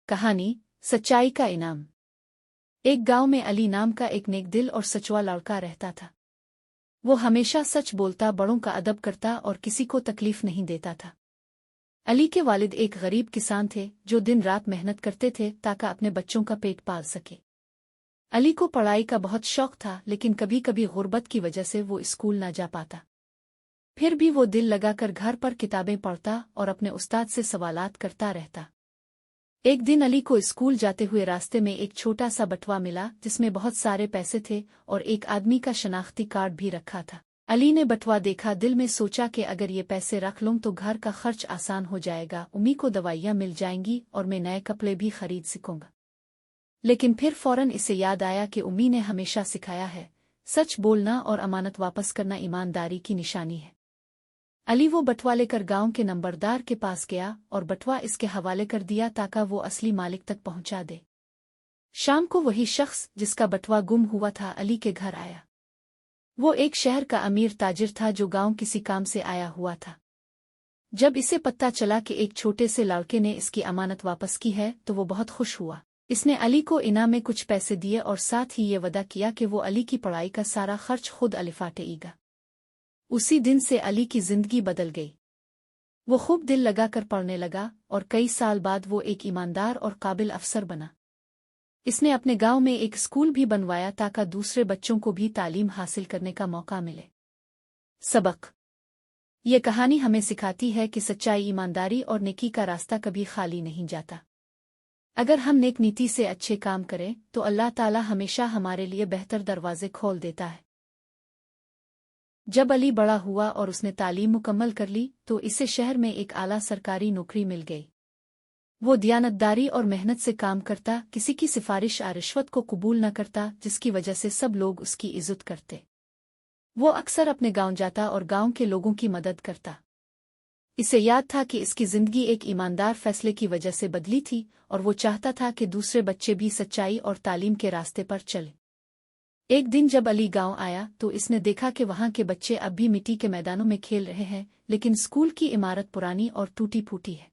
कहानी सच्चाई का इनाम। एक गांव में अली नाम का एक नेक दिल और सचवा लड़का रहता था। वो हमेशा सच बोलता, बड़ों का अदब करता और किसी को तकलीफ नहीं देता था। अली के वालिद एक गरीब किसान थे जो दिन रात मेहनत करते थे ताकि अपने बच्चों का पेट पाल सके। अली को पढ़ाई का बहुत शौक था, लेकिन कभी कभी गुर्बत की वजह से वो स्कूल न जा पाता। फिर भी वो दिल लगाकर घर पर किताबें पढ़ता और अपने उस्ताद से सवालात करता रहता। एक दिन अली को स्कूल जाते हुए रास्ते में एक छोटा सा बटुआ मिला जिसमें बहुत सारे पैसे थे और एक आदमी का शनाख्ती कार्ड भी रखा था। अली ने बटुआ देखा, दिल में सोचा कि अगर ये पैसे रख लूं तो घर का खर्च आसान हो जाएगा, उम्मी को दवाइयाँ मिल जाएंगी और मैं नए कपड़े भी खरीद सकूंगा। लेकिन फिर फौरन इसे याद आया कि उम्मी ने हमेशा सिखाया है, सच बोलना और अमानत वापस करना ईमानदारी की निशानी है। अली वो बटुआ लेकर गांव के नंबरदार के पास गया और बटुआ इसके हवाले कर दिया ताकि वो असली मालिक तक पहुंचा दे। शाम को वही शख्स जिसका बटुआ गुम हुआ था अली के घर आया। वो एक शहर का अमीर ताजिर था जो गांव किसी काम से आया हुआ था। जब इसे पता चला कि एक छोटे से लड़के ने इसकी अमानत वापस की है तो वो बहुत खुश हुआ। इसने अली को इनाम में कुछ पैसे दिए और साथ ही ये वादा किया कि वो अली की पढ़ाई का सारा खर्च खुद अलिफाटेगा। उसी दिन से अली की जिंदगी बदल गई। वो खूब दिल लगाकर पढ़ने लगा और कई साल बाद वो एक ईमानदार और काबिल अफसर बना। इसने अपने गांव में एक स्कूल भी बनवाया ताकि दूसरे बच्चों को भी तालीम हासिल करने का मौका मिले। सबक। ये कहानी हमें सिखाती है कि सच्चाई, ईमानदारी और नेकी का रास्ता कभी खाली नहीं जाता। अगर हम नेक नीति से अच्छे काम करें तो अल्लाह ताला हमेशा हमारे लिए बेहतर दरवाजे खोल देता है। जब अली बड़ा हुआ और उसने तालीम मुकम्मल कर ली तो इसे शहर में एक आला सरकारी नौकरी मिल गई। वो दियानतदारी और मेहनत से काम करता, किसी की सिफारिश या रिश्वत को कबूल न करता, जिसकी वजह से सब लोग उसकी इज्जत करते। वो अक्सर अपने गांव जाता और गांव के लोगों की मदद करता। इसे याद था कि इसकी जिंदगी एक ईमानदार फैसले की वजह से बदली थी और वो चाहता था कि दूसरे बच्चे भी सच्चाई और तालीम के रास्ते पर चलें। एक दिन जब अली गांव आया तो इसने देखा कि वहां के बच्चे अब भी मिट्टी के मैदानों में खेल रहे हैं, लेकिन स्कूल की इमारत पुरानी और टूटी फूटी है।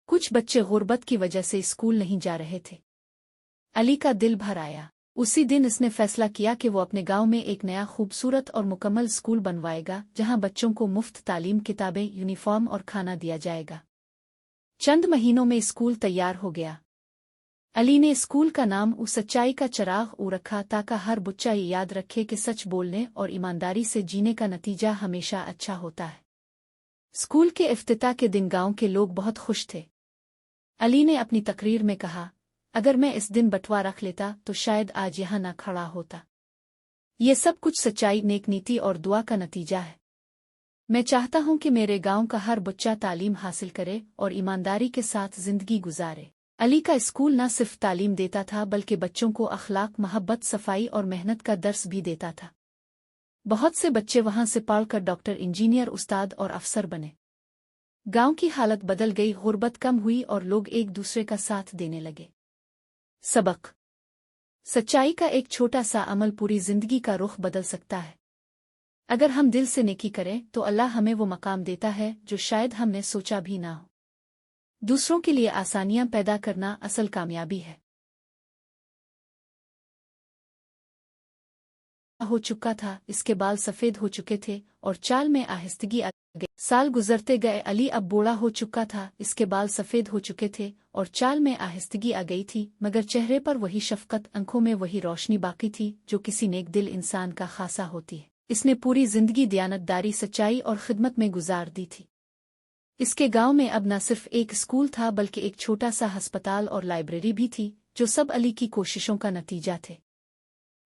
कुछ बच्चे गुर्बत की वजह से स्कूल नहीं जा रहे थे। अली का दिल भर आया। उसी दिन इसने फैसला किया कि वो अपने गांव में एक नया खूबसूरत और मुकम्मल स्कूल बनवाएगा जहां बच्चों को मुफ्त तालीम, किताबें, यूनिफॉर्म और खाना दिया जाएगा। चंद महीनों में स्कूल तैयार हो गया। अली ने स्कूल का नाम सच्चाई का चिराग रखा ताकि हर बच्चा ये याद रखे कि सच बोलने और ईमानदारी से जीने का नतीजा हमेशा अच्छा होता है। स्कूल के इफ्तिताह के दिन गांव के लोग बहुत खुश थे। अली ने अपनी तकरीर में कहा, अगर मैं इस दिन बटुआ रख लेता तो शायद आज यहाँ न खड़ा होता। ये सब कुछ सच्चाई, नेक नीति और दुआ का नतीजा है। मैं चाहता हूँ कि मेरे गांव का हर बच्चा तालीम हासिल करे और ईमानदारी के साथ जिंदगी गुजारे। अली का स्कूल न सिर्फ तालीम देता था बल्कि बच्चों को अखलाक, मोहब्बत, सफाई और मेहनत का दर्स भी देता था। बहुत से बच्चे वहां से पढ़कर डॉक्टर, इंजीनियर, उस्ताद और अफसर बने। गांव की हालत बदल गई, गुर्बत कम हुई और लोग एक दूसरे का साथ देने लगे। सबक। सच्चाई का एक छोटा सा अमल पूरी जिंदगी का रुख बदल सकता है। अगर हम दिल से नेकी करें तो अल्लाह हमें वो मकाम देता है जो शायद हमने सोचा भी ना हो। दूसरों के लिए आसानियां पैदा करना असल कामयाबी है। हो चुका था, इसके बाल सफेद हो चुके थे और चाल में आहिस्तगी आ गई। साल गुजरते गए, अली अब बूढ़ा हो चुका था, इसके बाल सफेद हो चुके थे और चाल में आहिस्तगी आ गई थी, मगर चेहरे पर वही शफकत, आंखों में वही रोशनी बाकी थी जो किसी नेक दिल इंसान का खासा होती है। इसने पूरी जिंदगी दियानतदारी, सच्चाई और खिदमत में गुजार दी थी। इसके गांव में अब न सिर्फ एक स्कूल था बल्कि एक छोटा सा अस्पताल और लाइब्रेरी भी थी, जो सब अली की कोशिशों का नतीजा थे।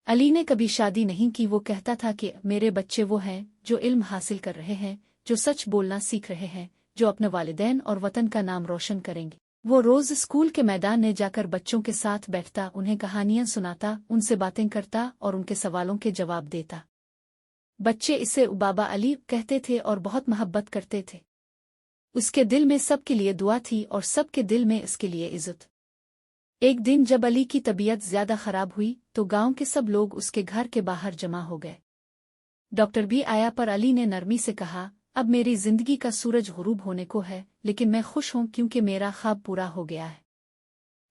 अली ने कभी शादी नहीं की। वो कहता था कि मेरे बच्चे वो हैं जो इल्म हासिल कर रहे हैं, जो सच बोलना सीख रहे हैं, जो अपने वालिदैन और वतन का नाम रोशन करेंगे। वो रोज स्कूल के मैदान में जाकर बच्चों के साथ बैठता, उन्हें कहानियां सुनाता, उनसे बातें करता और उनके सवालों के जवाब देता। बच्चे इसे बाबा अली कहते थे और बहुत मोहब्बत करते थे। उसके दिल में सबके लिए दुआ थी और सबके दिल में इसके लिए इज्जत। एक दिन जब अली की तबीयत ज्यादा खराब हुई तो गांव के सब लोग उसके घर के बाहर जमा हो गए। डॉक्टर भी आया पर अली ने नरमी से कहा, अब मेरी जिंदगी का सूरज गुरूब होने को है, लेकिन मैं खुश हूं क्योंकि मेरा ख्वाब पूरा हो गया है।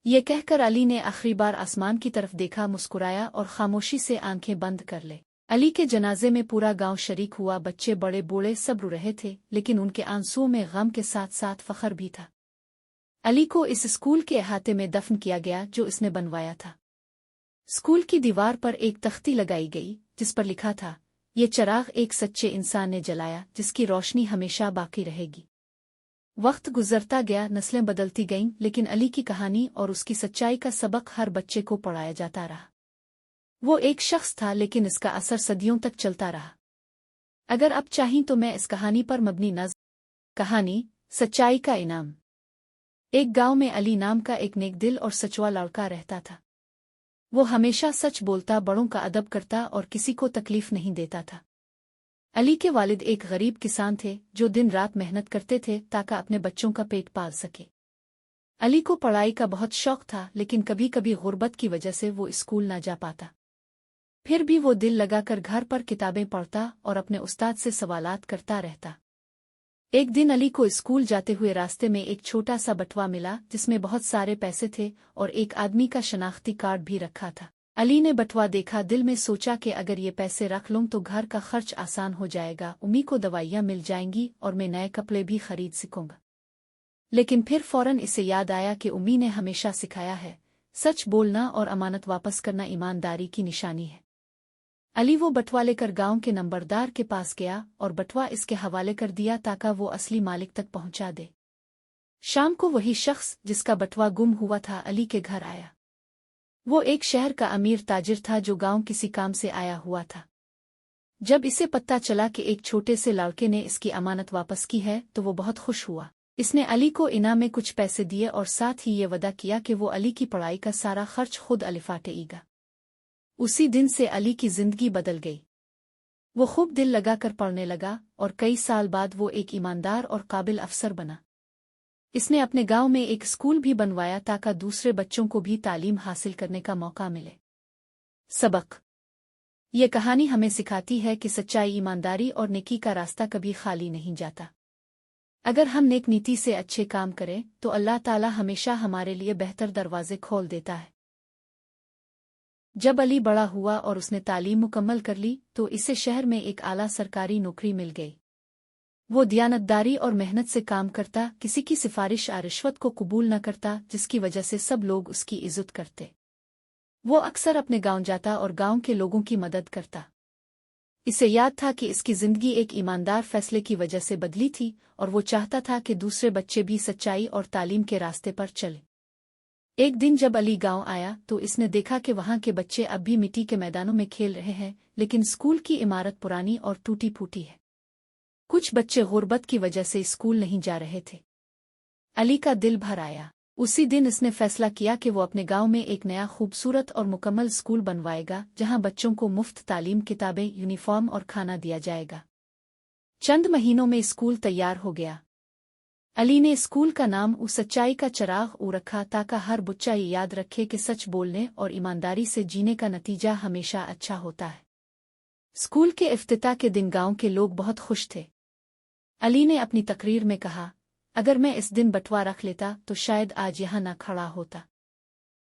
ये कहकर अली ने आखिरी बार आसमान की तरफ देखा, मुस्कुराया और खामोशी से आंखें बंद कर ले। अली के जनाजे में पूरा गांव शरीक हुआ, बच्चे बड़े बूढ़े सब रो रहे थे, लेकिन उनके आंसुओं में गम के साथ साथ फख्र भी था। अली को इस स्कूल के अहाते में दफन किया गया जो इसने बनवाया था। स्कूल की दीवार पर एक तख्ती लगाई गई जिस पर लिखा था, ये चिराग एक सच्चे इंसान ने जलाया जिसकी रोशनी हमेशा बाकी रहेगी। वक्त गुजरता गया, नस्लें बदलती गईं, लेकिन अली की कहानी और उसकी सच्चाई का सबक हर बच्चे को पढ़ाया जाता रहा। वो एक शख्स था, लेकिन इसका असर सदियों तक चलता रहा। अगर अब चाहें तो मैं इस कहानी पर मबनी नज़्म कहानी सच्चाई का इनाम। एक गांव में अली नाम का एक नेक दिल और सचवा लड़का रहता था। वो हमेशा सच बोलता, बड़ों का अदब करता और किसी को तकलीफ नहीं देता था। अली के वालिद एक गरीब किसान थे जो दिन रात मेहनत करते थे ताकि अपने बच्चों का पेट पाल सके। अली को पढ़ाई का बहुत शौक था, लेकिन कभी कभी गुर्बत की वजह से वो स्कूल ना जा पाता। फिर भी वो दिल लगाकर घर पर किताबें पढ़ता और अपने उस्ताद से सवालात करता रहता। एक दिन अली को स्कूल जाते हुए रास्ते में एक छोटा सा बटुआ मिला जिसमें बहुत सारे पैसे थे और एक आदमी का शनाख्ती कार्ड भी रखा था। अली ने बटुआ देखा, दिल में सोचा कि अगर ये पैसे रख लूं तो घर का खर्च आसान हो जाएगा, उम्मी को दवाइयां मिल जाएंगी और मैं नए कपड़े भी खरीद सकूंगा। लेकिन फिर फौरन इसे याद आया कि उम्मी ने हमेशा सिखाया है, सच बोलना और अमानत वापस करना ईमानदारी की निशानी है। अली वो बटुआ लेकर गांव के नंबरदार के पास गया और बटुआ इसके हवाले कर दिया ताकि वो असली मालिक तक पहुंचा दे। शाम को वही शख्स जिसका बटुआ गुम हुआ था अली के घर आया। वो एक शहर का अमीर ताजिर था जो गांव किसी काम से आया हुआ था। जब इसे पता चला कि एक छोटे से लड़के ने इसकी अमानत वापस की है तो वो बहुत खुश हुआ। इसने अली को इनाम में कुछ पैसे दिए और साथ ही ये वादा किया कि वो अली की पढ़ाई का सारा खर्च खुद अलिफाटेगा। उसी दिन से अली की जिंदगी बदल गई। वो खूब दिल लगाकर पढ़ने लगा और कई साल बाद वो एक ईमानदार और काबिल अफसर बना। इसने अपने गांव में एक स्कूल भी बनवाया ताकि दूसरे बच्चों को भी तालीम हासिल करने का मौका मिले। सबक: ये कहानी हमें सिखाती है कि सच्चाई, ईमानदारी और नेकी का रास्ता कभी खाली नहीं जाता। अगर हम नेक नीति से अच्छे काम करें तो अल्लाह ताला हमेशा हमारे लिए बेहतर दरवाजे खोल देता है। जब अली बड़ा हुआ और उसने तालीम मुकम्मल कर ली तो इसे शहर में एक आला सरकारी नौकरी मिल गई। वो दियानतदारी और मेहनत से काम करता, किसी की सिफारिश या रिश्वत को कबूल न करता, जिसकी वजह से सब लोग उसकी इज्जत करते। वो अक्सर अपने गांव जाता और गांव के लोगों की मदद करता। इसे याद था कि इसकी जिंदगी एक ईमानदार फैसले की वजह से बदली थी और वो चाहता था कि दूसरे बच्चे भी सच्चाई और तालीम के रास्ते पर चले। एक दिन जब अली गांव आया तो इसने देखा कि वहां के बच्चे अब भी मिट्टी के मैदानों में खेल रहे हैं, लेकिन स्कूल की इमारत पुरानी और टूटी फूटी है। कुछ बच्चे गुर्बत की वजह से स्कूल नहीं जा रहे थे। अली का दिल भर आया। उसी दिन इसने फैसला किया कि वो अपने गांव में एक नया खूबसूरत और मुकम्मल स्कूल बनवाएगा जहां बच्चों को मुफ्त तालीम, किताबें, यूनिफॉर्म और खाना दिया जाएगा। चंद महीनों में स्कूल तैयार हो गया। अली ने स्कूल का नाम उस सच्चाई का चिराग रखा ताकि हर बच्चा ये याद रखे कि सच बोलने और ईमानदारी से जीने का नतीजा हमेशा अच्छा होता है। स्कूल के इफ्तिताह के दिन गांव के लोग बहुत खुश थे। अली ने अपनी तकरीर में कहा, अगर मैं इस दिन बटुआ रख लेता तो शायद आज यहाँ ना खड़ा होता।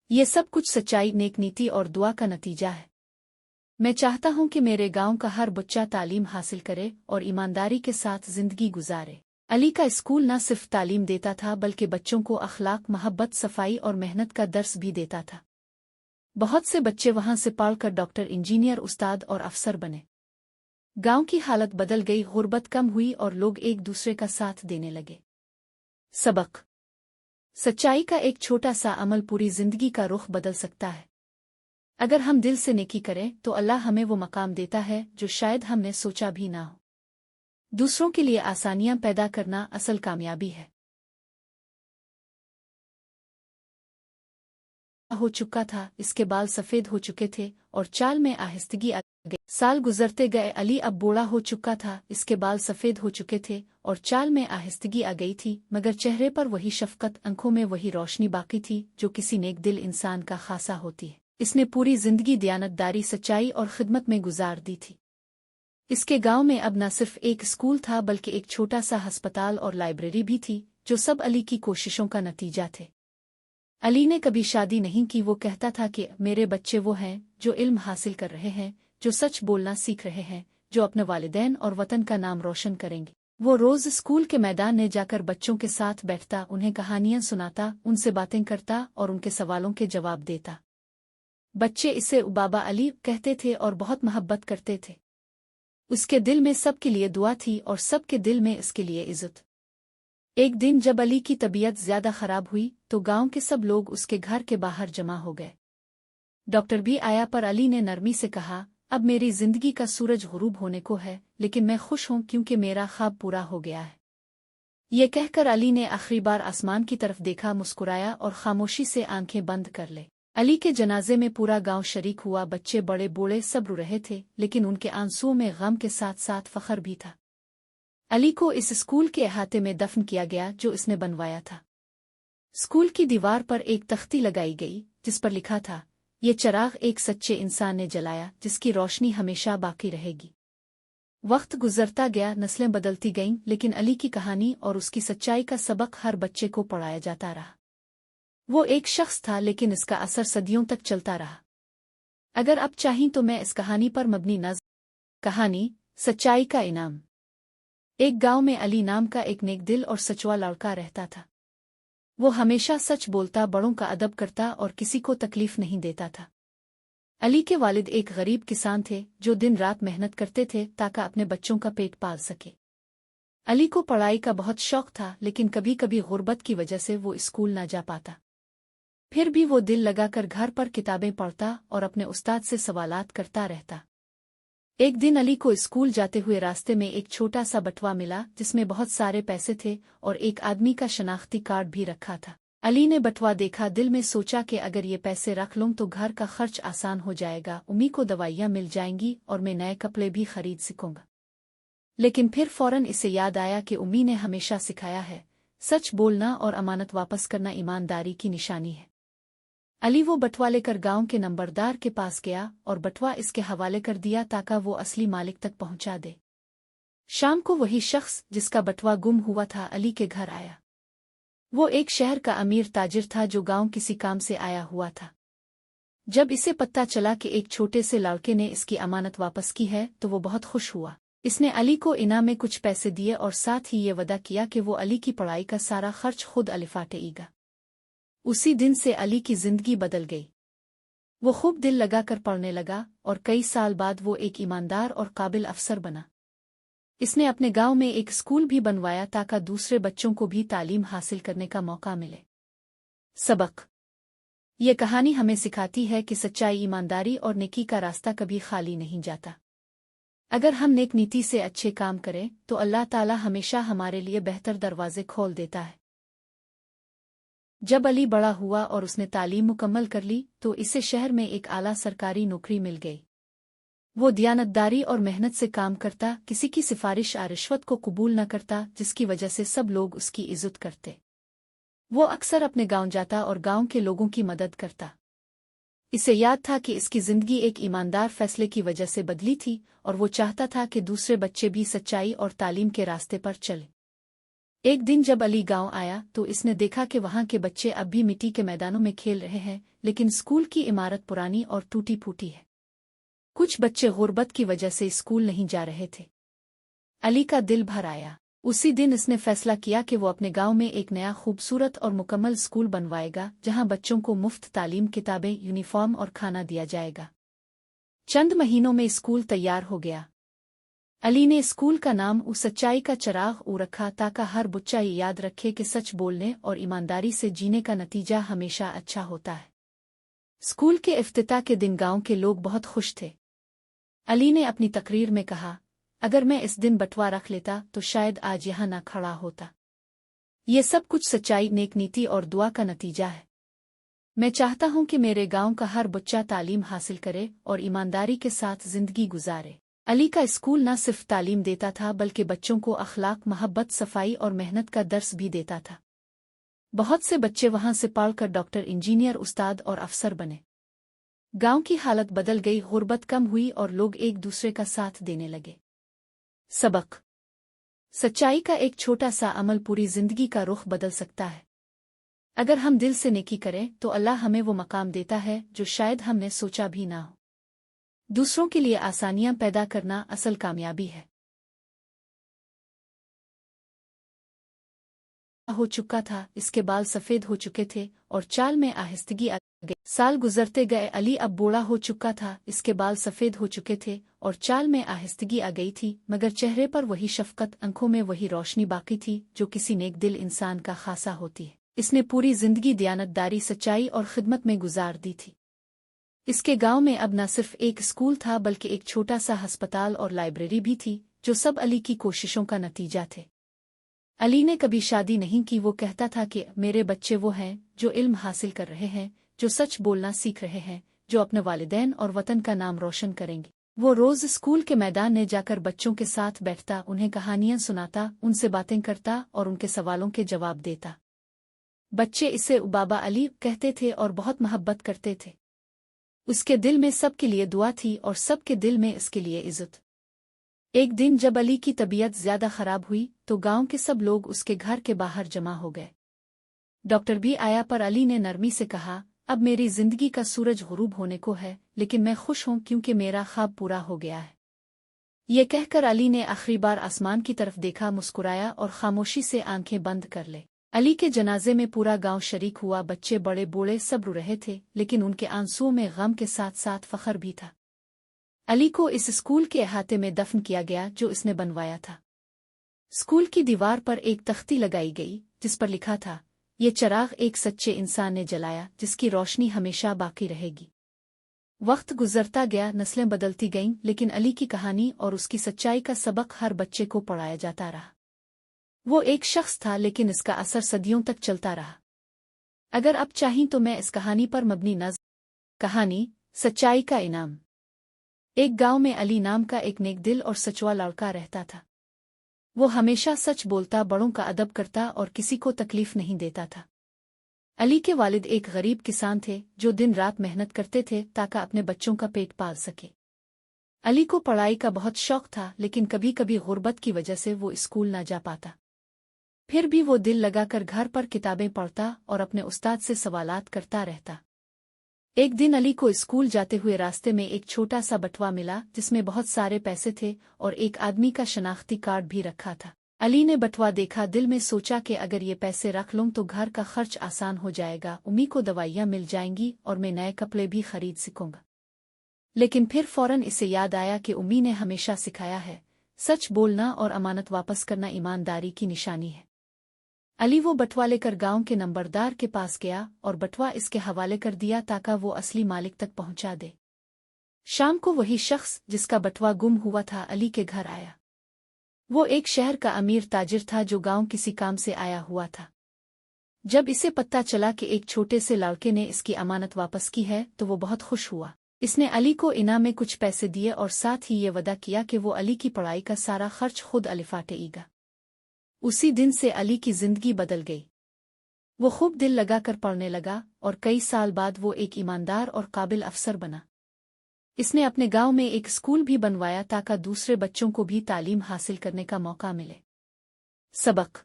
ये सब कुछ सच्चाई, नेक नीति और दुआ का नतीजा है। मैं चाहता हूँ कि मेरे गांव का हर बच्चा तालीम हासिल करे और ईमानदारी के साथ जिंदगी गुजारे। अली का स्कूल न सिर्फ तालीम देता था बल्कि बच्चों को अखलाक, मोहब्बत, सफाई और मेहनत का दर्स भी देता था। बहुत से बच्चे वहां से पढ़कर डॉक्टर, इंजीनियर, उस्ताद और अफसर बने। गांव की हालत बदल गई, गुर्बत कम हुई और लोग एक दूसरे का साथ देने लगे। सबक: सच्चाई का एक छोटा सा अमल पूरी जिंदगी का रुख बदल सकता है। अगर हम दिल से नेकी करें तो अल्लाह हमें वो मकाम देता है जो शायद हमने सोचा भी ना हो। दूसरों के लिए आसानियां पैदा करना असल कामयाबी है। हो चुका था, इसके बाल सफेद हो चुके थे और चाल में आहिस्तगी आ गई। साल गुजरते गए, अली अब बूढ़ा हो चुका था, इसके बाल सफेद हो चुके थे और चाल में आहिस्तगी आ गई थी, मगर चेहरे पर वही शफकत, आंखों में वही रोशनी बाकी थी जो किसी नेक दिल इंसान का खासा होती है। इसने पूरी जिंदगी दियानतदारी, सच्चाई और खिदमत में गुजार दी थी। इसके गांव में अब न सिर्फ एक स्कूल था बल्कि एक छोटा सा अस्पताल और लाइब्रेरी भी थी, जो सब अली की कोशिशों का नतीजा थे। अली ने कभी शादी नहीं की। वो कहता था कि मेरे बच्चे वो हैं जो इल्म हासिल कर रहे हैं, जो सच बोलना सीख रहे हैं, जो अपने वालिदैन और वतन का नाम रोशन करेंगे। वो रोज स्कूल के मैदान में जाकर बच्चों के साथ बैठता, उन्हें कहानियां सुनाता, उनसे बातें करता और उनके सवालों के जवाब देता। बच्चे इसे बाबा अली कहते थे और बहुत मोहब्बत करते थे। उसके दिल में सबके लिए दुआ थी और सबके दिल में इसके लिए इज्जत। एक दिन जब अली की तबीयत ज्यादा खराब हुई तो गांव के सब लोग उसके घर के बाहर जमा हो गए। डॉक्टर भी आया पर अली ने नरमी से कहा, अब मेरी जिंदगी का सूरज गुरूब होने को है, लेकिन मैं खुश हूं क्योंकि मेरा ख्वाब पूरा हो गया है। ये कहकर अली ने आखिरी बार आसमान की तरफ देखा, मुस्कुराया और खामोशी से आंखें बंद कर ले। अली के जनाजे में पूरा गांव शरीक हुआ। बच्चे बड़े बूढ़े सब रो रहे थे, लेकिन उनके आंसुओं में गम के साथ साथ फख्र भी था। अली को इस स्कूल के अहाते में दफन किया गया जो इसने बनवाया था। स्कूल की दीवार पर एक तख्ती लगाई गई जिस पर लिखा था, ये चिराग एक सच्चे इंसान ने जलाया जिसकी रोशनी हमेशा बाकी रहेगी। वक्त गुजरता गया, नस्लें बदलती गईं, लेकिन अली की कहानी और उसकी सच्चाई का सबक हर बच्चे को पढ़ाया जाता रहा। वो एक शख्स था, लेकिन इसका असर सदियों तक चलता रहा। अगर आप चाहें तो मैं इस कहानी पर मबनी नज़्म। कहानी सच्चाई का इनाम। एक गांव में अली नाम का एक नेक दिल और सचवा लड़का रहता था। वो हमेशा सच बोलता, बड़ों का अदब करता और किसी को तकलीफ नहीं देता था। अली के वालिद एक गरीब किसान थे जो दिन रात मेहनत करते थे ताकि अपने बच्चों का पेट पाल सके। अली को पढ़ाई का बहुत शौक था, लेकिन कभी कभी गुर्बत की वजह से वो स्कूल न जा पाता। फिर भी वो दिल लगाकर घर पर किताबें पढ़ता और अपने उस्ताद से सवालात करता रहता। एक दिन अली को स्कूल जाते हुए रास्ते में एक छोटा सा बटुआ मिला जिसमें बहुत सारे पैसे थे और एक आदमी का शनाख्ती कार्ड भी रखा था। अली ने बटुआ देखा, दिल में सोचा कि अगर ये पैसे रख लूं तो घर का खर्च आसान हो जाएगा, उम्मी को दवाइयां मिल जाएंगी और मैं नए कपड़े भी खरीद सकूंगा। लेकिन फिर फौरन इसे याद आया कि उम्मी ने हमेशा सिखाया है, सच बोलना और अमानत वापस करना ईमानदारी की निशानी है। अली वो बटुआ लेकर गांव के नंबरदार के पास गया और बटुआ इसके हवाले कर दिया ताकि वो असली मालिक तक पहुंचा दे। शाम को वही शख्स जिसका बटुआ गुम हुआ था अली के घर आया। वो एक शहर का अमीर ताजिर था जो गांव किसी काम से आया हुआ था। जब इसे पता चला कि एक छोटे से लड़के ने इसकी अमानत वापस की है तो वो बहुत खुश हुआ। इसने अली को इनाम में कुछ पैसे दिए और साथ ही ये वादा किया कि वो अली की पढ़ाई का सारा खर्च खुद अलिफाटेगा। उसी दिन से अली की जिंदगी बदल गई। वो खूब दिल लगाकर पढ़ने लगा और कई साल बाद वो एक ईमानदार और काबिल अफसर बना। इसने अपने गांव में एक स्कूल भी बनवाया ताकि दूसरे बच्चों को भी तालीम हासिल करने का मौका मिले। सबक। ये कहानी हमें सिखाती है कि सच्चाई, ईमानदारी और नेकी का रास्ता कभी खाली नहीं जाता। अगर हम नेक नीति से अच्छे काम करें तो अल्लाह ताला हमेशा हमारे लिए बेहतर दरवाजे खोल देता है। जब अली बड़ा हुआ और उसने तालीम मुकम्मल कर ली तो इसे शहर में एक आला सरकारी नौकरी मिल गई। वो दियानतदारी और मेहनत से काम करता, किसी की सिफारिश या रिश्वत को कबूल न करता, जिसकी वजह से सब लोग उसकी इज्जत करते। वो अक्सर अपने गांव जाता और गांव के लोगों की मदद करता। इसे याद था कि इसकी जिंदगी एक ईमानदार फैसले की वजह से बदली थी और वो चाहता था कि दूसरे बच्चे भी सच्चाई और तालीम के रास्ते पर चलें। एक दिन जब अली गांव आया तो इसने देखा कि वहां के बच्चे अब भी मिट्टी के मैदानों में खेल रहे हैं, लेकिन स्कूल की इमारत पुरानी और टूटी फूटी है। कुछ बच्चे गुर्बत की वजह से स्कूल नहीं जा रहे थे। अली का दिल भर आया। उसी दिन इसने फैसला किया कि वो अपने गांव में एक नया खूबसूरत और मुकम्मल स्कूल बनवाएगा जहां बच्चों को मुफ्त तालीम, किताबें, यूनिफॉर्म और खाना दिया जाएगा। चंद महीनों में स्कूल तैयार हो गया। अली ने स्कूल का नाम सच्चाई का चिराग रखा ताकि हर बच्चा ये याद रखे कि सच बोलने और ईमानदारी से जीने का नतीजा हमेशा अच्छा होता है। स्कूल के इफ्तिताह के दिन गांव के लोग बहुत खुश थे। अली ने अपनी तकरीर में कहा, अगर मैं इस दिन बटुआ रख लेता तो शायद आज यहाँ न खड़ा होता। ये सब कुछ सच्चाई, नेक नीति और दुआ का नतीजा है। मैं चाहता हूँ कि मेरे गांव का हर बच्चा तालीम हासिल करे और ईमानदारी के साथ जिंदगी गुजारे। अली का स्कूल न सिर्फ तालीम देता था बल्कि बच्चों को अखलाक, मोहब्बत, सफाई और मेहनत का दर्स भी देता था। बहुत से बच्चे वहां से पढ़कर डॉक्टर, इंजीनियर, उस्ताद और अफसर बने। गांव की हालत बदल गई, गुर्बत कम हुई और लोग एक दूसरे का साथ देने लगे। सबक। सच्चाई का एक छोटा सा अमल पूरी जिंदगी का रुख बदल सकता है। अगर हम दिल से नेकी करें तो अल्लाह हमें वो मकाम देता है जो शायद हमने सोचा भी ना हो। दूसरों के लिए आसानियां पैदा करना असल कामयाबी है। हो चुका था, इसके बाल सफेद हो चुके थे और चाल में आहिस्तगी आ गई। साल गुजरते गए, अली अब बूढ़ा हो चुका था, इसके बाल सफेद हो चुके थे और चाल में आहिस्तगी आ गई थी, मगर चेहरे पर वही शफकत, आंखों में वही रोशनी बाकी थी जो किसी नेक दिल इंसान का खासा होती है। इसने पूरी जिंदगी दयानतदारी, सच्चाई और खिदमत में गुजार दी थी। इसके गांव में अब न सिर्फ एक स्कूल था बल्कि एक छोटा सा अस्पताल और लाइब्रेरी भी थी, जो सब अली की कोशिशों का नतीजा थे। अली ने कभी शादी नहीं की। वो कहता था कि मेरे बच्चे वो हैं जो इल्म हासिल कर रहे हैं, जो सच बोलना सीख रहे हैं, जो अपने वालिदैन और वतन का नाम रोशन करेंगे। वो रोज स्कूल के मैदान में जाकर बच्चों के साथ बैठता, उन्हें कहानियां सुनाता, उनसे बातें करता और उनके सवालों के जवाब देता। बच्चे इसे बाबा अली कहते थे और बहुत मोहब्बत करते थे। उसके दिल में सबके लिए दुआ थी और सबके दिल में इसके लिए इज्जत। एक दिन जब अली की तबीयत ज्यादा खराब हुई तो गांव के सब लोग उसके घर के बाहर जमा हो गए। डॉक्टर भी आया, पर अली ने नरमी से कहा, अब मेरी जिंदगी का सूरज गुरूब होने को है, लेकिन मैं खुश हूं क्योंकि मेरा ख्वाब पूरा हो गया है। ये कहकर अली ने आखिरी बार आसमान की तरफ देखा, मुस्कुराया और खामोशी से आंखें बंद कर ले। अली के जनाजे में पूरा गांव शरीक हुआ। बच्चे बड़े बूढ़े सब रो रहे थे, लेकिन उनके आंसुओं में गम के साथ साथ फख्र भी था। अली को इस स्कूल के अहाते में दफन किया गया जो इसने बनवाया था। स्कूल की दीवार पर एक तख्ती लगाई गई जिस पर लिखा था, ये चिराग एक सच्चे इंसान ने जलाया जिसकी रोशनी हमेशा बाकी रहेगी। वक्त गुजरता गया, नस्लें बदलती गईं, लेकिन अली की कहानी और उसकी सच्चाई का सबक हर बच्चे को पढ़ाया जाता रहा। वो एक शख्स था, लेकिन इसका असर सदियों तक चलता रहा। अगर अब चाहें तो मैं इस कहानी पर मबनी नज़्म, कहानी सच्चाई का इनाम। एक गांव में अली नाम का एक नेक दिल और सचवा लड़का रहता था। वो हमेशा सच बोलता, बड़ों का अदब करता और किसी को तकलीफ नहीं देता था। अली के वालिद एक गरीब किसान थे जो दिन रात मेहनत करते थे ताकि अपने बच्चों का पेट पाल सके। अली को पढ़ाई का बहुत शौक था, लेकिन कभी कभी गुर्बत की वजह से वो स्कूल ना जा पाता। फिर भी वो दिल लगाकर घर पर किताबें पढ़ता और अपने उस्ताद से सवालात करता रहता। एक दिन अली को स्कूल जाते हुए रास्ते में एक छोटा सा बटुआ मिला जिसमें बहुत सारे पैसे थे और एक आदमी का शनाख्ती कार्ड भी रखा था। अली ने बटुआ देखा, दिल में सोचा कि अगर ये पैसे रख लूं तो घर का खर्च आसान हो जाएगा, उम्मी को दवाइयां मिल जाएंगी और मैं नए कपड़े भी खरीद सकूंगा। लेकिन फिर फौरन इसे याद आया कि उम्मी ने हमेशा सिखाया है, सच बोलना और अमानत वापस करना ईमानदारी की निशानी है। अली वो बटुआ लेकर गांव के नंबरदार के पास गया और बटुआ इसके हवाले कर दिया ताकि वो असली मालिक तक पहुंचा दे। शाम को वही शख्स जिसका बटुआ गुम हुआ था अली के घर आया। वो एक शहर का अमीर ताजिर था जो गांव किसी काम से आया हुआ था। जब इसे पता चला कि एक छोटे से लड़के ने इसकी अमानत वापस की है तो वो बहुत खुश हुआ। इसने अली को इनाम में कुछ पैसे दिए और साथ ही ये वादा किया कि वो अली की पढ़ाई का सारा खर्च खुद अलिफाटेगा। उसी दिन से अली की जिंदगी बदल गई। वो खूब दिल लगाकर पढ़ने लगा और कई साल बाद वो एक ईमानदार और काबिल अफसर बना। इसने अपने गांव में एक स्कूल भी बनवाया ताकि दूसरे बच्चों को भी तालीम हासिल करने का मौका मिले। सबक: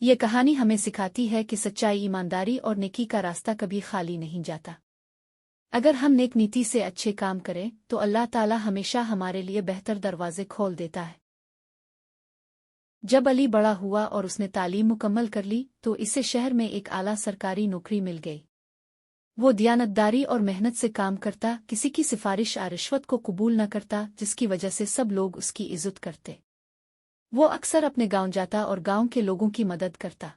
ये कहानी हमें सिखाती है कि सच्चाई, ईमानदारी और नेकी का रास्ता कभी खाली नहीं जाता। अगर हम नेक नीति से अच्छे काम करें तो अल्लाह ताला हमेशा हमारे लिए बेहतर दरवाजे खोल देता है। जब अली बड़ा हुआ और उसने तालीम मुकम्मल कर ली तो इसे शहर में एक आला सरकारी नौकरी मिल गई। वो दयानतदारी और मेहनत से काम करता, किसी की सिफारिश या रिश्वत को कबूल न करता, जिसकी वजह से सब लोग उसकी इज्जत करते। वो अक्सर अपने गांव जाता और गांव के लोगों की मदद करता।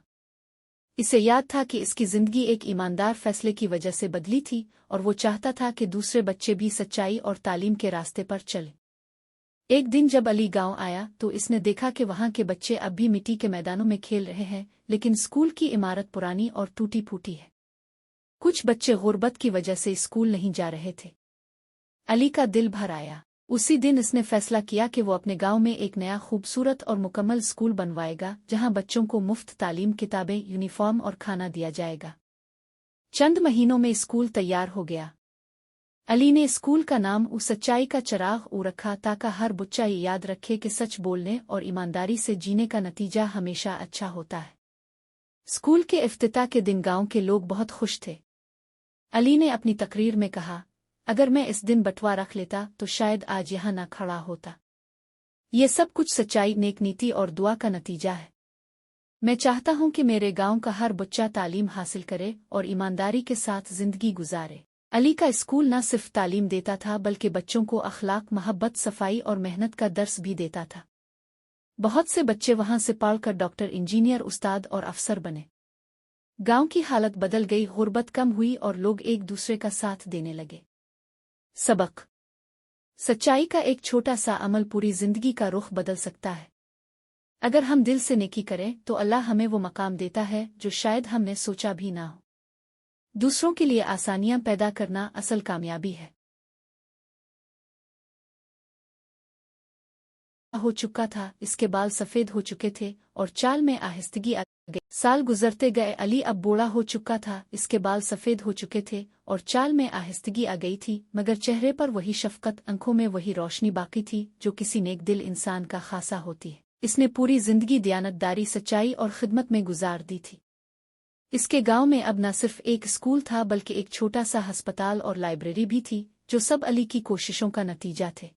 इसे याद था कि इसकी जिंदगी एक ईमानदार फैसले की वजह से बदली थी और वो चाहता था कि दूसरे बच्चे भी सच्चाई और तालीम के रास्ते पर चलें। एक दिन जब अली गांव आया तो इसने देखा कि वहां के बच्चे अब भी मिट्टी के मैदानों में खेल रहे हैं, लेकिन स्कूल की इमारत पुरानी और टूटी फूटी है। कुछ बच्चे गुर्बत की वजह से स्कूल नहीं जा रहे थे। अली का दिल भर आया। उसी दिन इसने फैसला किया कि वो अपने गांव में एक नया खूबसूरत और मुकम्मल स्कूल बनवाएगा जहां बच्चों को मुफ्त तालीम, किताबें, यूनिफॉर्म और खाना दिया जाएगा। चंद महीनों में स्कूल तैयार हो गया। अली ने स्कूल का नाम सच्चाई का चिराग रखा ताकि हर बच्चा ये याद रखे कि सच बोलने और ईमानदारी से जीने का नतीजा हमेशा अच्छा होता है। स्कूल के इफ्तिताह के दिन गांव के लोग बहुत खुश थे। अली ने अपनी तकरीर में कहा, अगर मैं इस दिन बटवा रख लेता तो शायद आज यहाँ न खड़ा होता। ये सब कुछ सच्चाई, नेक नीति और दुआ का नतीजा है। मैं चाहता हूँ कि मेरे गांव का हर बच्चा तालीम हासिल करे और ईमानदारी के साथ जिंदगी गुजारे। अली का स्कूल न सिर्फ तालीम देता था बल्कि बच्चों को अखलाक, मोहब्बत, सफाई और मेहनत का दर्स भी देता था। बहुत से बच्चे वहां से पढ़कर डॉक्टर, इंजीनियर, उस्ताद और अफसर बने। गांव की हालत बदल गई, गुर्बत कम हुई और लोग एक दूसरे का साथ देने लगे। सबक: सच्चाई का एक छोटा सा अमल पूरी जिंदगी का रुख बदल सकता है। अगर हम दिल से नेकी करें तो अल्लाह हमें वो मकाम देता है जो शायद हमने सोचा भी ना हो। दूसरों के लिए आसानियां पैदा करना असल कामयाबी है। हो चुका था, इसके बाल सफेद हो चुके थे और चाल में आहिस्तगी आ गई। साल गुजरते गए, अली अब बूढ़ा हो चुका था, इसके बाल सफेद हो चुके थे और चाल में आहिस्तगी आ गई थी, मगर चेहरे पर वही शफकत, आंखों में वही रोशनी बाकी थी जो किसी नेक दिल इंसान का खासा होती है। इसने पूरी जिंदगी दयानतदारी, सच्चाई और खिदमत में गुजार दी थी। इसके गांव में अब न सिर्फ एक स्कूल था बल्कि एक छोटा सा अस्पताल और लाइब्रेरी भी थी, जो सब अली की कोशिशों का नतीजा थे।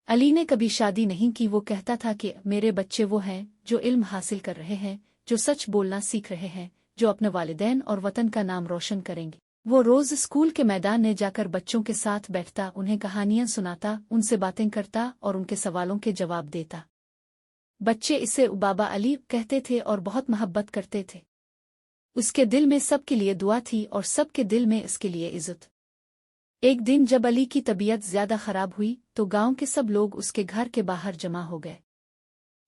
अली ने कभी शादी नहीं की। वो कहता था कि मेरे बच्चे वो हैं जो इल्म हासिल कर रहे हैं, जो सच बोलना सीख रहे हैं, जो अपने वालिदैन और वतन का नाम रोशन करेंगे। वो रोज स्कूल के मैदान में जाकर बच्चों के साथ बैठता, उन्हें कहानियां सुनाता, उनसे बातें करता और उनके सवालों के जवाब देता। बच्चे इसे बाबा अली कहते थे और बहुत मोहब्बत करते थे। उसके दिल में सबके लिए दुआ थी और सबके दिल में इसके लिए इज्जत। एक दिन जब अली की तबीयत ज्यादा खराब हुई तो गांव के सब लोग उसके घर के बाहर जमा हो गए।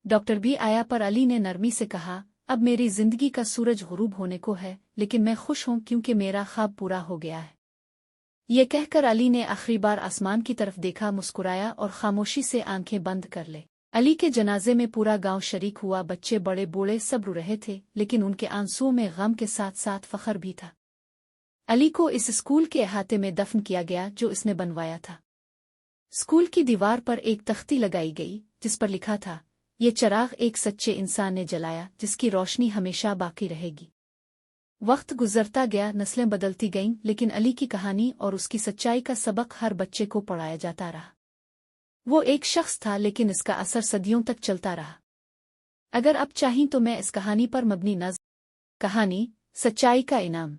डॉक्टर भी आया, पर अली ने नरमी से कहा, अब मेरी जिंदगी का सूरज गुरूब होने को है, लेकिन मैं खुश हूं क्योंकि मेरा ख्वाब पूरा हो गया है। ये कहकर अली ने आखिरी बार आसमान की तरफ देखा, मुस्कुराया और खामोशी से आंखें बंद कर ले। अली के जनाजे में पूरा गांव शरीक हुआ। बच्चे, बड़े, बूढ़े सब रो रहे थे, लेकिन उनके आंसुओं में गम के साथ साथ फख्र भी था। अली को इस स्कूल के अहाते में दफन किया गया जो इसने बनवाया था। स्कूल की दीवार पर एक तख्ती लगाई गई जिस पर लिखा था, ये चिराग एक सच्चे इंसान ने जलाया जिसकी रोशनी हमेशा बाकी रहेगी। वक्त गुजरता गया, नस्लें बदलती गईं, लेकिन अली की कहानी और उसकी सच्चाई का सबक हर बच्चे को पढ़ाया जाता रहा। वो एक शख्स था, लेकिन इसका असर सदियों तक चलता रहा। अगर अब चाहें तो मैं इस कहानी पर मबनी नज़्म। कहानी: सच्चाई का इनाम।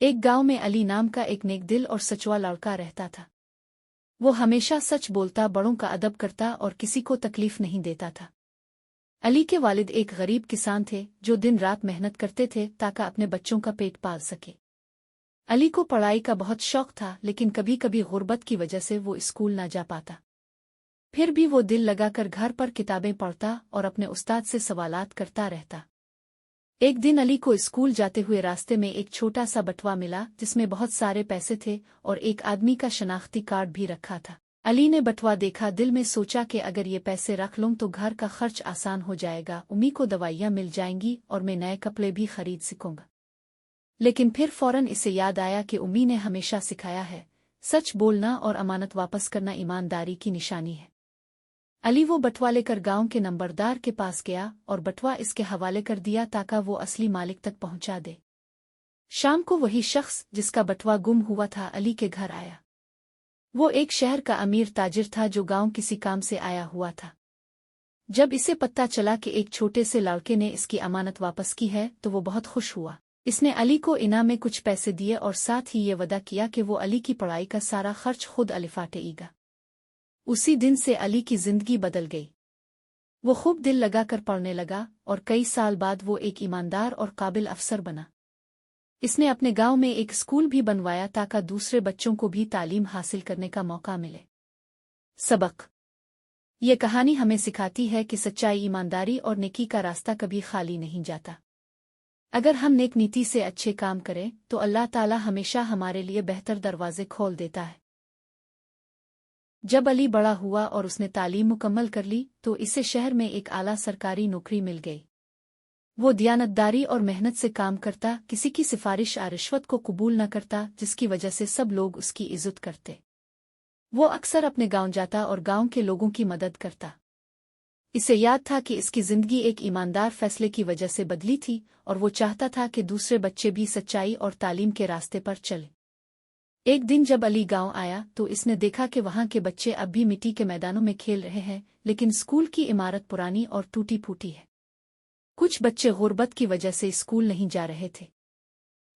एक गांव में अली नाम का एक नेक दिल और सचवा लड़का रहता था। वो हमेशा सच बोलता, बड़ों का अदब करता और किसी को तकलीफ नहीं देता था। अली के वालिद एक गरीब किसान थे जो दिन रात मेहनत करते थे ताकि अपने बच्चों का पेट पाल सके। अली को पढ़ाई का बहुत शौक था, लेकिन कभी कभी गुर्बत की वजह से वो स्कूल न जा पाता। फिर भी वो दिल लगाकर घर पर किताबें पढ़ता और अपने उस्ताद से सवालात करता रहता। एक दिन अली को स्कूल जाते हुए रास्ते में एक छोटा सा बटवा मिला जिसमें बहुत सारे पैसे थे और एक आदमी का शनाख्ती कार्ड भी रखा था। अली ने बटवा देखा, दिल में सोचा कि अगर ये पैसे रख लूं तो घर का खर्च आसान हो जाएगा, उम्मी को दवाइयां मिल जाएंगी और मैं नए कपड़े भी खरीद सकूंगा। लेकिन फिर फौरन इसे याद आया कि उम्मी ने हमेशा सिखाया है, सच बोलना और अमानत वापस करना ईमानदारी की निशानी है। अली वो बटवा लेकर गांव के नंबरदार के पास गया और बटवा इसके हवाले कर दिया ताकि वो असली मालिक तक पहुंचा दे। शाम को वही शख्स जिसका बटवा गुम हुआ था अली के घर आया। वो एक शहर का अमीर ताजिर था जो गांव किसी काम से आया हुआ था। जब इसे पता चला कि एक छोटे से लड़के ने इसकी अमानत वापस की है तो वो बहुत खुश हुआ। इसने अली को इनाम में कुछ पैसे दिए और साथ ही ये वादा किया कि वो अली की पढ़ाई का सारा खर्च खुद अलिफाटेगा। उसी दिन से अली की जिंदगी बदल गई। वो खूब दिल लगाकर पढ़ने लगा और कई साल बाद वो एक ईमानदार और काबिल अफसर बना। इसने अपने गांव में एक स्कूल भी बनवाया ताकि दूसरे बच्चों को भी तालीम हासिल करने का मौका मिले। सबक: ये कहानी हमें सिखाती है कि सच्चाई, ईमानदारी और नेकी का रास्ता कभी खाली नहीं जाता। अगर हम नेक नीति से अच्छे काम करें तो अल्लाह ताला हमेशा हमारे लिए बेहतर दरवाजे खोल देता है। जब अली बड़ा हुआ और उसने तालीम मुकम्मल कर ली तो इसे शहर में एक आला सरकारी नौकरी मिल गई। वो दयानतदारी और मेहनत से काम करता, किसी की सिफारिश या रिश्वत को कबूल न करता, जिसकी वजह से सब लोग उसकी इज्जत करते। वो अक्सर अपने गांव जाता और गांव के लोगों की मदद करता। इसे याद था कि इसकी जिंदगी एक ईमानदार फैसले की वजह से बदली थी और वो चाहता था कि दूसरे बच्चे भी सच्चाई और तालीम के रास्ते पर चले। एक दिन जब अली गांव आया तो इसने देखा कि वहां के बच्चे अब भी मिट्टी के मैदानों में खेल रहे हैं, लेकिन स्कूल की इमारत पुरानी और टूटी फूटी है। कुछ बच्चे गुर्बत की वजह से स्कूल नहीं जा रहे थे।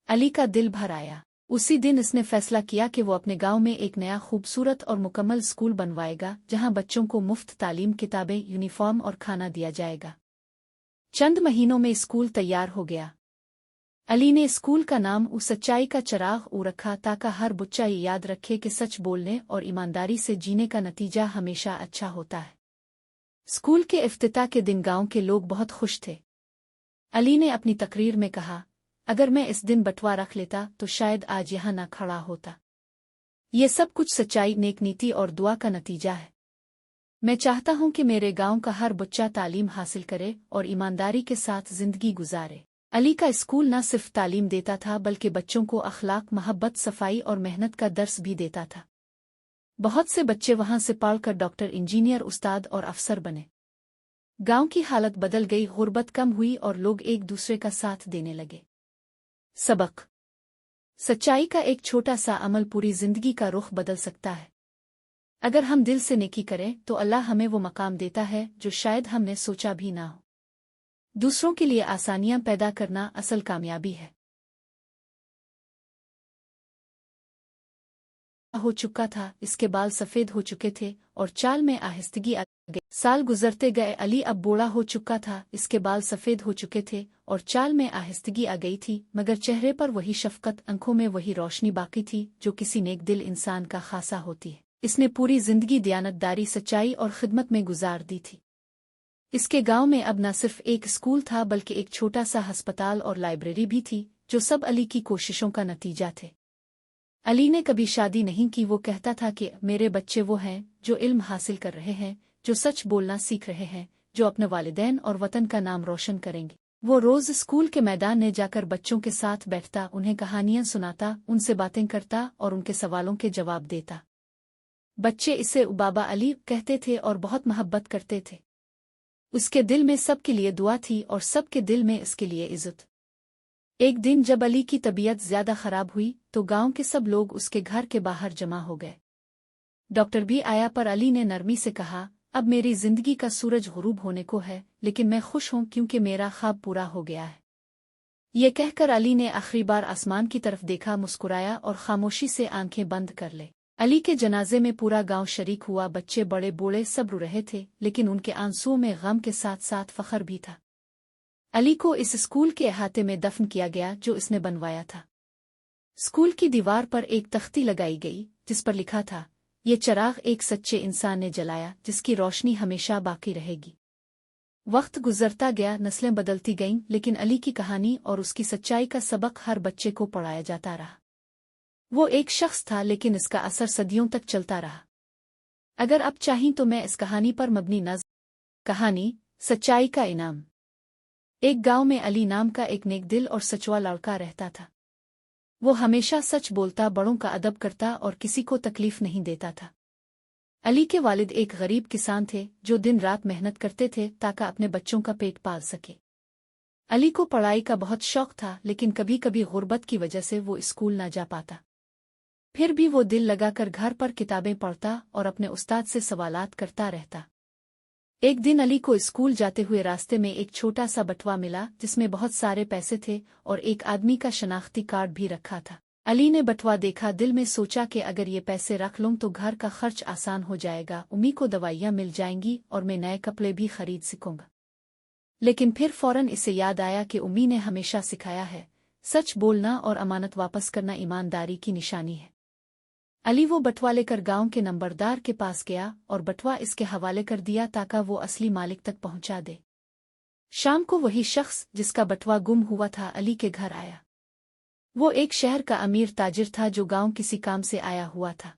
अली का दिल भर आया। उसी दिन इसने फैसला किया कि वो अपने गांव में एक नया खूबसूरत और मुकम्मल स्कूल बनवाएगा, जहां बच्चों को मुफ्त तालीम, किताबें, यूनिफॉर्म और खाना दिया जाएगा। चंद महीनों में स्कूल तैयार हो गया। अली ने स्कूल का नाम उस सच्चाई का चिराग रखा ताकि हर बच्चा ये याद रखे कि सच बोलने और ईमानदारी से जीने का नतीजा हमेशा अच्छा होता है। स्कूल के इफ्तिताह के दिन गांव के लोग बहुत खुश थे। अली ने अपनी तकरीर में कहा, अगर मैं इस दिन बटवा रख लेता तो शायद आज यहाँ ना खड़ा होता। ये सब कुछ सच्चाई, नेक नीति और दुआ का नतीजा है। मैं चाहता हूँ कि मेरे गांव का हर बच्चा तालीम हासिल करे और ईमानदारी के साथ जिंदगी गुजारे। अली का स्कूल न सिर्फ तालीम देता था बल्कि बच्चों को अखलाक, मोहब्बत, सफाई और मेहनत का दर्स भी देता था। बहुत से बच्चे वहां से पढ़कर डॉक्टर, इंजीनियर, उस्ताद और अफसर बने। गांव की हालत बदल गई, गुर्बत कम हुई और लोग एक दूसरे का साथ देने लगे। सबक: सच्चाई का एक छोटा सा अमल पूरी जिंदगी का रुख बदल सकता है। अगर हम दिल से नेकी करें तो अल्लाह हमें वो मकाम देता है जो शायद हमने सोचा भी ना हो। दूसरों के लिए आसानियां पैदा करना असल कामयाबी है। हो चुका था, इसके बाल सफेद हो चुके थे और चाल में आहिस्तगी आ गई। साल गुजरते गए, अली अब बूढ़ा हो चुका था, इसके बाल सफेद हो चुके थे और चाल में आहिस्तगी आ गई थी, मगर चेहरे पर वही शफकत, आंखों में वही रोशनी बाकी थी जो किसी नेक दिल इंसान का खासा होती है। इसने पूरी जिंदगी दयानतदारी, सच्चाई और खिदमत में गुजार दी थी। इसके गांव में अब न सिर्फ एक स्कूल था बल्कि एक छोटा सा अस्पताल और लाइब्रेरी भी थी, जो सब अली की कोशिशों का नतीजा थे। अली ने कभी शादी नहीं की। वो कहता था कि मेरे बच्चे वो हैं जो इल्म हासिल कर रहे हैं, जो सच बोलना सीख रहे हैं, जो अपने वालिदैन और वतन का नाम रोशन करेंगे। वो रोज स्कूल के मैदान में जाकर बच्चों के साथ बैठता, उन्हें कहानियां सुनाता, उनसे बातें करता और उनके सवालों के जवाब देता। बच्चे इसे बाबा अली कहते थे और बहुत मोहब्बत करते थे। उसके दिल में सबके लिए दुआ थी और सबके दिल में इसके लिए इज्जत। एक दिन जब अली की तबीयत ज्यादा खराब हुई तो गांव के सब लोग उसके घर के बाहर जमा हो गए। डॉक्टर भी आया, पर अली ने नरमी से कहा, अब मेरी जिंदगी का सूरज गुरूब होने को है, लेकिन मैं खुश हूं क्योंकि मेरा ख्वाब पूरा हो गया है। ये कहकर अली ने आखिरी बार आसमान की तरफ देखा, मुस्कुराया और खामोशी से आंखें बंद कर ले। अली के जनाजे में पूरा गांव शरीक हुआ। बच्चे, बड़े, बूढ़े सब रो रहे थे, लेकिन उनके आंसुओं में गम के साथ साथ फख्र भी था। अली को इस स्कूल के अहाते में दफन किया गया जो इसने बनवाया था। स्कूल की दीवार पर एक तख्ती लगाई गई जिस पर लिखा था, ये चिराग एक सच्चे इंसान ने जलाया जिसकी रोशनी हमेशा बाकी रहेगी। वक्त गुजरता गया, नस्लें बदलती गईं, लेकिन अली की कहानी और उसकी सच्चाई का सबक हर बच्चे को पढ़ाया जाता रहा। वो एक शख्स था, लेकिन इसका असर सदियों तक चलता रहा। अगर आप चाहें तो मैं इस कहानी पर मबनी नज़्म। कहानी: सच्चाई का इनाम। एक गांव में अली नाम का एक नेक दिल और सचवा लड़का रहता था। वो हमेशा सच बोलता, बड़ों का अदब करता और किसी को तकलीफ नहीं देता था। अली के वालिद एक गरीब किसान थे जो दिन रात मेहनत करते थे ताकि अपने बच्चों का पेट पाल सके। अली को पढ़ाई का बहुत शौक था, लेकिन कभी कभी गुर्बत की वजह से वो स्कूल न जा पाता। फिर भी वो दिल लगाकर घर पर किताबें पढ़ता और अपने उस्ताद से सवालात करता रहता। एक दिन अली को स्कूल जाते हुए रास्ते में एक छोटा सा बटवा मिला जिसमें बहुत सारे पैसे थे और एक आदमी का शनाख्ती कार्ड भी रखा था। अली ने बटवा देखा, दिल में सोचा कि अगर ये पैसे रख लूं तो घर का खर्च आसान हो जाएगा, उम्मी को दवाइयां मिल जाएंगी और मैं नए कपड़े भी खरीद सकूंगा। लेकिन फिर फौरन इसे याद आया कि उम्मी ने हमेशा सिखाया है, सच बोलना और अमानत वापस करना ईमानदारी की निशानी है। अली वो बटवा लेकर गांव के नंबरदार के पास गया और बटवा इसके हवाले कर दिया ताकि वो असली मालिक तक पहुंचा दे। शाम को वही शख्स जिसका बटवा गुम हुआ था अली के घर आया। वो एक शहर का अमीर ताजिर था जो गांव किसी काम से आया हुआ था।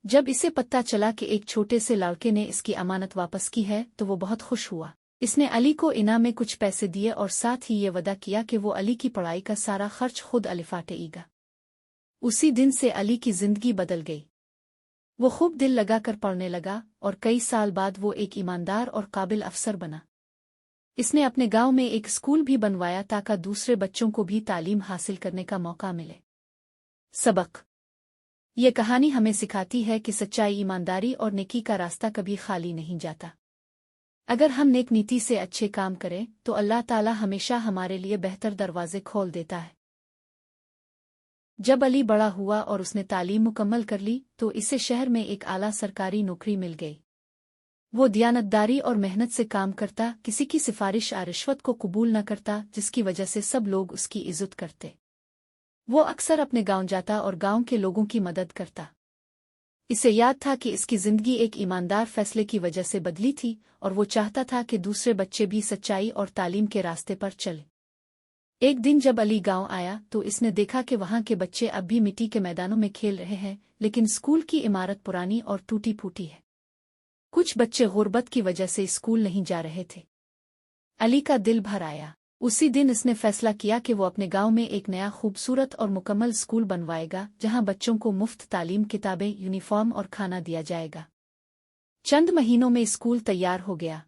जब इसे पता चला कि एक छोटे से लड़के ने इसकी अमानत वापस की है तो वो बहुत खुश हुआ। इसने अली को इनाम में कुछ पैसे दिए और साथ ही ये वादा किया कि वो अली की पढ़ाई का सारा खर्च खुद अली फाटेगा। उसी दिन से अली की जिंदगी बदल गई। वो खूब दिल लगाकर पढ़ने लगा और कई साल बाद वो एक ईमानदार और काबिल अफसर बना। इसने अपने गांव में एक स्कूल भी बनवाया ताकि दूसरे बच्चों को भी तालीम हासिल करने का मौका मिले। सबक: ये कहानी हमें सिखाती है कि सच्चाई, ईमानदारी और नेकी का रास्ता कभी खाली नहीं जाता। अगर हम नेक नीति से अच्छे काम करें तो अल्लाह ताला हमेशा हमारे लिए बेहतर दरवाजे खोल देता है। जब अली बड़ा हुआ और उसने तालीम मुकम्मल कर ली तो इसे शहर में एक आला सरकारी नौकरी मिल गई। वो दियानतदारी और मेहनत से काम करता, किसी की सिफारिश या रिश्वत को कबूल न करता, जिसकी वजह से सब लोग उसकी इज्जत करते। वो अक्सर अपने गांव जाता और गांव के लोगों की मदद करता। इसे याद था कि इसकी जिंदगी एक ईमानदार फैसले की वजह से बदली थी और वो चाहता था कि दूसरे बच्चे भी सच्चाई और तालीम के रास्ते पर चले। एक दिन जब अली गांव आया तो इसने देखा कि वहां के बच्चे अब भी मिट्टी के मैदानों में खेल रहे हैं, लेकिन स्कूल की इमारत पुरानी और टूटी फूटी है। कुछ बच्चे गुर्बत की वजह से स्कूल नहीं जा रहे थे। अली का दिल भर आया। उसी दिन इसने फैसला किया कि वो अपने गांव में एक नया खूबसूरत और मुकम्मल स्कूल बनवाएगा, जहां बच्चों को मुफ्त तालीम, किताबें, यूनिफॉर्म और खाना दिया जाएगा। चंद महीनों में स्कूल तैयार हो गया।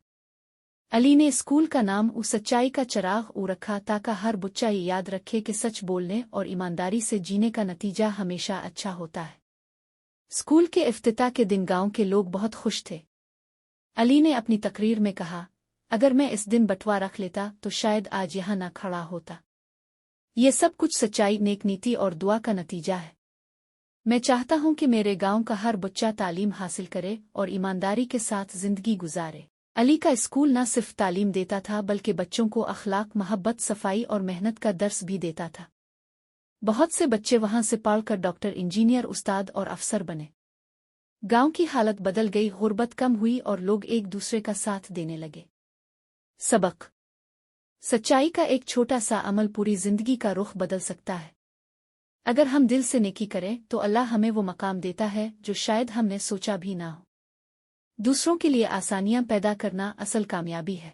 अली ने स्कूल का नाम उस सच्चाई का चिराग रखा ताकि हर बच्चा ये याद रखे कि सच बोलने और ईमानदारी से जीने का नतीजा हमेशा अच्छा होता है। स्कूल के इफ्तिताह के दिन गांव के लोग बहुत खुश थे। अली ने अपनी तकरीर में कहा, अगर मैं इस दिन बटवा रख लेता तो शायद आज यहाँ ना खड़ा होता। ये सब कुछ सच्चाई, नेक नीति और दुआ का नतीजा है। मैं चाहता हूँ कि मेरे गांव का हर बच्चा तालीम हासिल करे और ईमानदारी के साथ जिंदगी गुजारे। अली का स्कूल न सिर्फ तालीम देता था बल्कि बच्चों को अखलाक, मोहब्बत, सफाई और मेहनत का दर्स भी देता था। बहुत से बच्चे वहां से पढ़कर डॉक्टर, इंजीनियर, उस्ताद और अफसर बने। गांव की हालत बदल गई, गुर्बत कम हुई और लोग एक दूसरे का साथ देने लगे। सबक: सच्चाई का एक छोटा सा अमल पूरी जिंदगी का रुख बदल सकता है। अगर हम दिल से नेकी करें तो अल्लाह हमें वो मकाम देता है जो शायद हमने सोचा भी ना हो। दूसरों के लिए आसानियां पैदा करना असल कामयाबी है।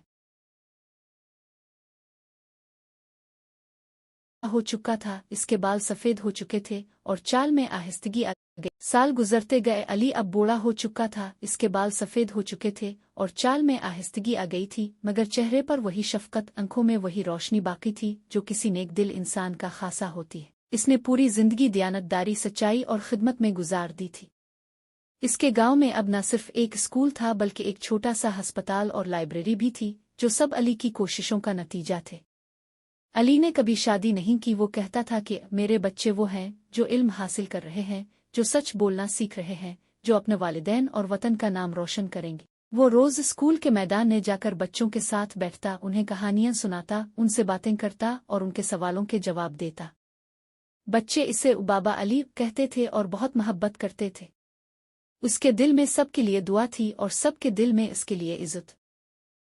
हो चुका था, इसके बाल सफेद हो चुके थे और चाल में आहिस्तगी आ गई। साल गुजरते गए, अली अब बूढ़ा हो चुका था, इसके बाल सफेद हो चुके थे और चाल में आहिस्तगी आ गई थी, मगर चेहरे पर वही शफकत, आंखों में वही रोशनी बाकी थी जो किसी नेक दिल इंसान का खासा होती है। इसने पूरी जिंदगी दियानतदारी, सच्चाई और खिदमत में गुजार दी थी। इसके गांव में अब न सिर्फ एक स्कूल था बल्कि एक छोटा सा अस्पताल और लाइब्रेरी भी थी, जो सब अली की कोशिशों का नतीजा थे। अली ने कभी शादी नहीं की। वो कहता था कि मेरे बच्चे वो हैं जो इल्म हासिल कर रहे हैं, जो सच बोलना सीख रहे हैं, जो अपने वालिदैन और वतन का नाम रोशन करेंगे। वो रोज स्कूल के मैदान में जाकर बच्चों के साथ बैठता, उन्हें कहानियां सुनाता, उनसे बातें करता और उनके सवालों के जवाब देता। बच्चे इसे बाबा अली कहते थे और बहुत मोहब्बत करते थे। उसके दिल में सबके लिए दुआ थी और सबके दिल में इसके लिए इज्जत।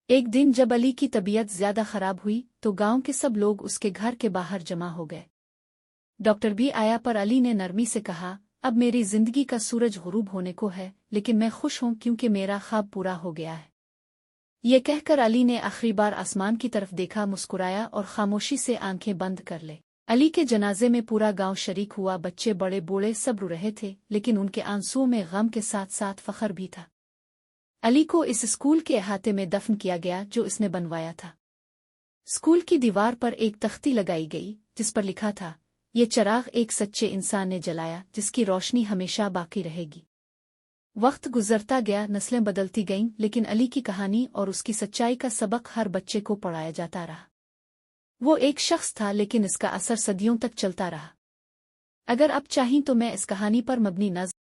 एक दिन जब अली की तबीयत ज्यादा खराब हुई तो गांव के सब लोग उसके घर के बाहर जमा हो गए। डॉक्टर भी आया, पर अली ने नरमी से कहा, अब मेरी जिंदगी का सूरज गुरूब होने को है, लेकिन मैं खुश हूं क्योंकि मेरा ख्वाब पूरा हो गया है। ये कहकर अली ने आखिरी बार आसमान की तरफ देखा, मुस्कुराया और खामोशी से आंखें बंद कर ले। अली के जनाजे में पूरा गांव शरीक हुआ। बच्चे, बड़े, बूढ़े सब रो रहे थे, लेकिन उनके आंसुओं में गम के साथ साथ फख्र भी था। अली को इस स्कूल के अहाते में दफन किया गया जो इसने बनवाया था। स्कूल की दीवार पर एक तख्ती लगाई गई जिस पर लिखा था, ये चिराग एक सच्चे इंसान ने जलाया जिसकी रोशनी हमेशा बाकी रहेगी। वक्त गुजरता गया, नस्लें बदलती गईं, लेकिन अली की कहानी और उसकी सच्चाई का सबक हर बच्चे को पढ़ाया जाता रहा। वो एक शख्स था लेकिन इसका असर सदियों तक चलता रहा। अगर आप चाहें तो मैं इस कहानी पर मबनी नज़्म